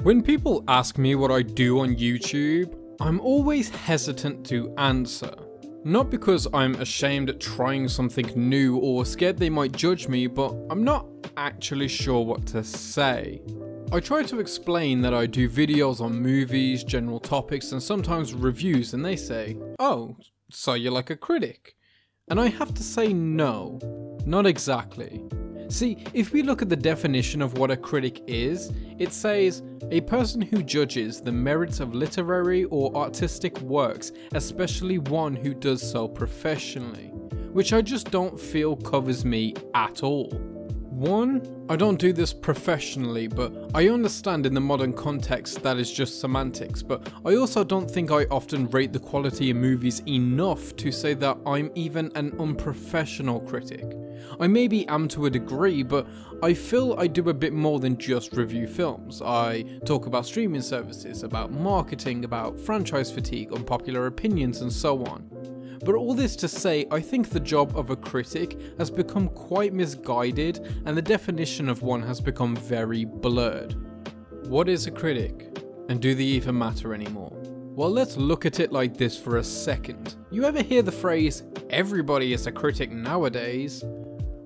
When people ask me what I do on YouTube, I'm always hesitant to answer. Not because I'm ashamed at trying something new or scared they might judge me, but I'm not actually sure what to say. I try to explain that I do videos on movies, general topics, and sometimes reviews, and they say, "Oh, so you're like a critic?" And I have to say no, not exactly. See, if we look at the definition of what a critic is, it says, a person who judges the merits of literary or artistic works, especially one who does so professionally, which I just don't feel covers me at all. One, I don't do this professionally, but I understand in the modern context that is just semantics, but I also don't think I often rate the quality of movies enough to say that I'm even an unprofessional critic. I maybe am to a degree, but I feel I do a bit more than just review films. I talk about streaming services, about marketing, about franchise fatigue, unpopular opinions, and so on. But all this to say, I think the job of a critic has become quite misguided and the definition of one has become very blurred. What is a critic? And do they even matter anymore? Well, let's look at it like this for a second. You ever hear the phrase, "everybody is a critic nowadays"?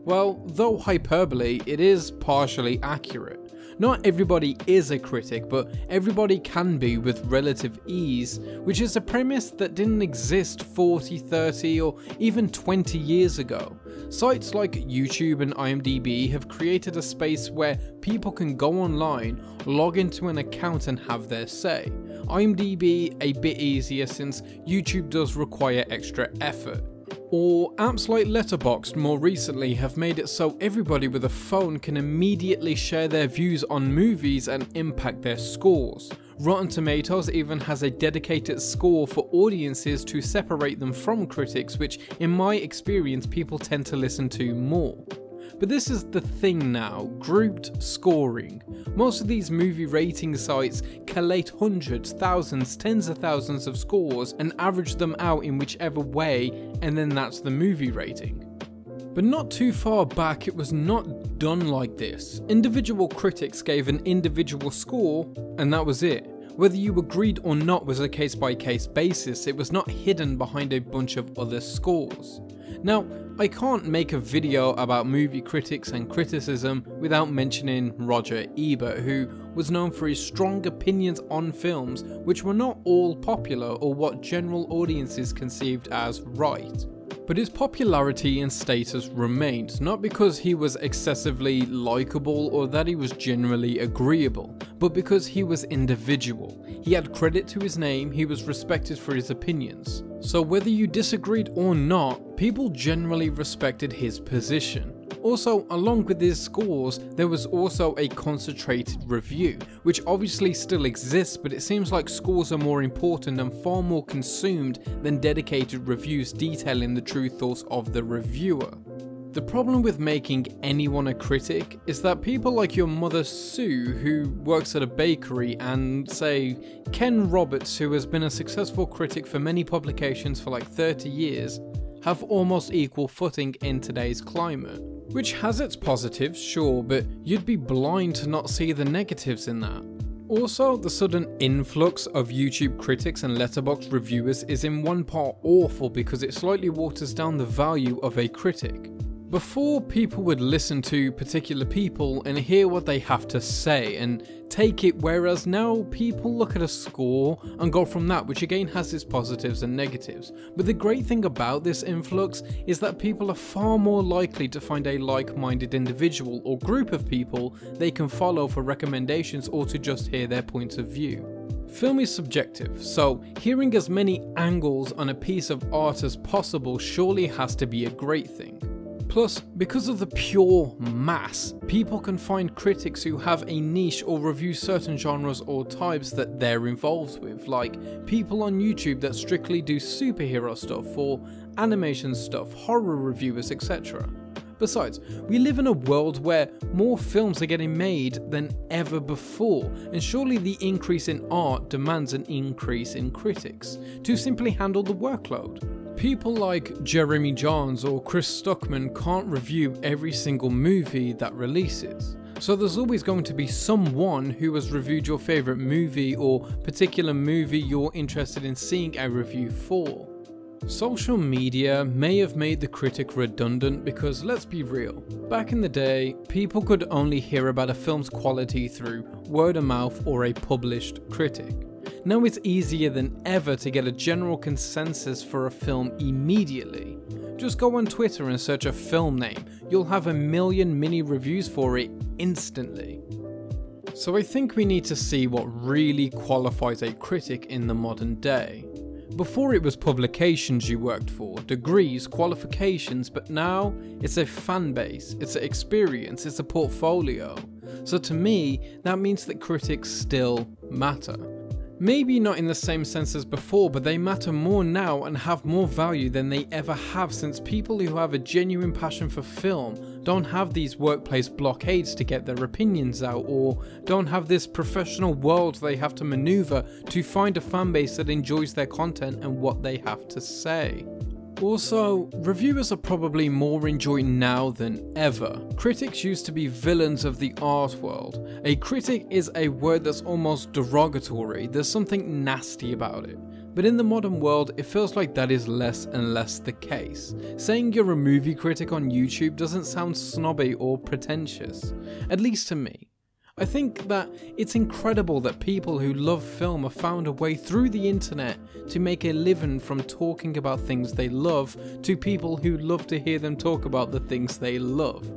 Well, though hyperbole, it is partially accurate. Not everybody is a critic, but everybody can be with relative ease, which is a premise that didn't exist 40, 30, or even 20 years ago. Sites like YouTube and IMDb have created a space where people can go online, log into an account and have their say. IMDb a bit easier since YouTube does require extra effort. Or apps like Letterboxd more recently have made it so everybody with a phone can immediately share their views on movies and impact their scores. Rotten Tomatoes even has a dedicated score for audiences to separate them from critics, which in my experience people tend to listen to more. But this is the thing now, grouped scoring. Most of these movie rating sites collate hundreds, thousands, tens of thousands of scores and average them out in whichever way, and then that's the movie rating. But not too far back it was not done like this. Individual critics gave an individual score and that was it. Whether you agreed or not was a case-by-case basis, it was not hidden behind a bunch of other scores. Now, I can't make a video about movie critics and criticism without mentioning Roger Ebert, who was known for his strong opinions on films which were not all popular or what general audiences conceived as right. But his popularity and status remained, not because he was excessively likable or that he was generally agreeable, but because he was individual. He had credit to his name, he was respected for his opinions. So whether you disagreed or not, people generally respected his position. Also, along with his scores, there was also a concentrated review, which obviously still exists, but it seems like scores are more important and far more consumed than dedicated reviews detailing the true thoughts of the reviewer. The problem with making anyone a critic is that people like your mother Sue, who works at a bakery, and say Ken Roberts, who has been a successful critic for many publications for like 30 years, have almost equal footing in today's climate. Which has its positives, sure, but you'd be blind to not see the negatives in that. Also, the sudden influx of YouTube critics and Letterboxd reviewers is in one part awful because it slightly waters down the value of a critic. Before, people would listen to particular people and hear what they have to say and take it, whereas now people look at a score and go from that, which again has its positives and negatives. But the great thing about this influx is that people are far more likely to find a like-minded individual or group of people they can follow for recommendations or to just hear their points of view. Film is subjective, so hearing as many angles on a piece of art as possible surely has to be a great thing. Plus, because of the pure mass, people can find critics who have a niche or review certain genres or types that they're involved with, like people on YouTube that strictly do superhero stuff or animation stuff, horror reviewers, etc. Besides, we live in a world where more films are getting made than ever before, and surely the increase in art demands an increase in critics to simply handle the workload. People like Jeremy Jahns or Chris Stuckman can't review every single movie that releases, So there's always going to be someone who has reviewed your favourite movie or particular movie you're interested in seeing a review for. Social media may have made the critic redundant because, let's be real, back in the day, people could only hear about a film's quality through word of mouth or a published critic. Now it's easier than ever to get a general consensus for a film immediately. Just go on Twitter and search a film name, you'll have a million mini reviews for it instantly. So I think we need to see what really qualifies a critic in the modern day. Before it was publications you worked for, degrees, qualifications, but now it's a fan base, it's an experience, it's a portfolio. So to me, that means that critics still matter. Maybe not in the same sense as before, but they matter more now and have more value than they ever have, since people who have a genuine passion for film don't have these workplace blockades to get their opinions out, or don't have this professional world they have to maneuver to find a fan base that enjoys their content and what they have to say. Also, reviewers are probably more enjoyed now than ever. Critics used to be villains of the art world. A critic is a word that's almost derogatory, there's something nasty about it. But in the modern world, it feels like that is less and less the case. Saying you're a movie critic on YouTube doesn't sound snobby or pretentious, at least to me. I think that it's incredible that people who love film have found a way through the internet to make a living from talking about things they love to people who love to hear them talk about the things they love.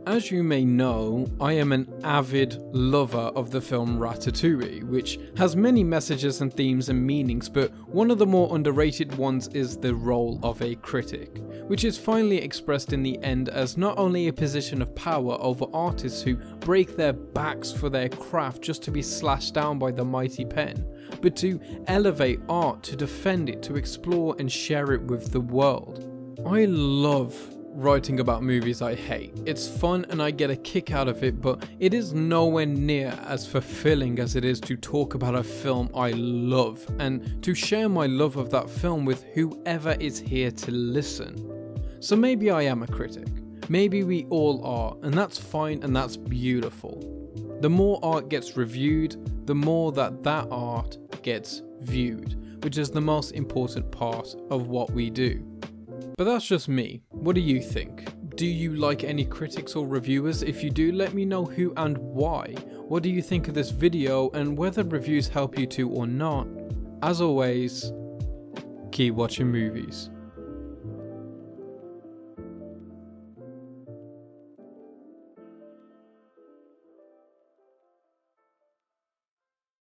As you may know, I am an avid lover of the film Ratatouille, which has many messages and themes and meanings, but one of the more underrated ones is the role of a critic, which is finally expressed in the end as not only a position of power over artists who break their backs for their craft just to be slashed down by the mighty pen, but to elevate art, to defend it, to explore and share it with the world. I love writing about movies I hate. It's fun and I get a kick out of it, but it is nowhere near as fulfilling as it is to talk about a film I love and to share my love of that film with whoever is here to listen. So maybe I am a critic. Maybe we all are, and that's fine and that's beautiful. The more art gets reviewed, the more that art gets viewed, which is the most important part of what we do. But that's just me. What do you think? Do you like any critics or reviewers? If you do, let me know who and why. What do you think of this video and whether reviews help you to or not? As always, keep watching movies.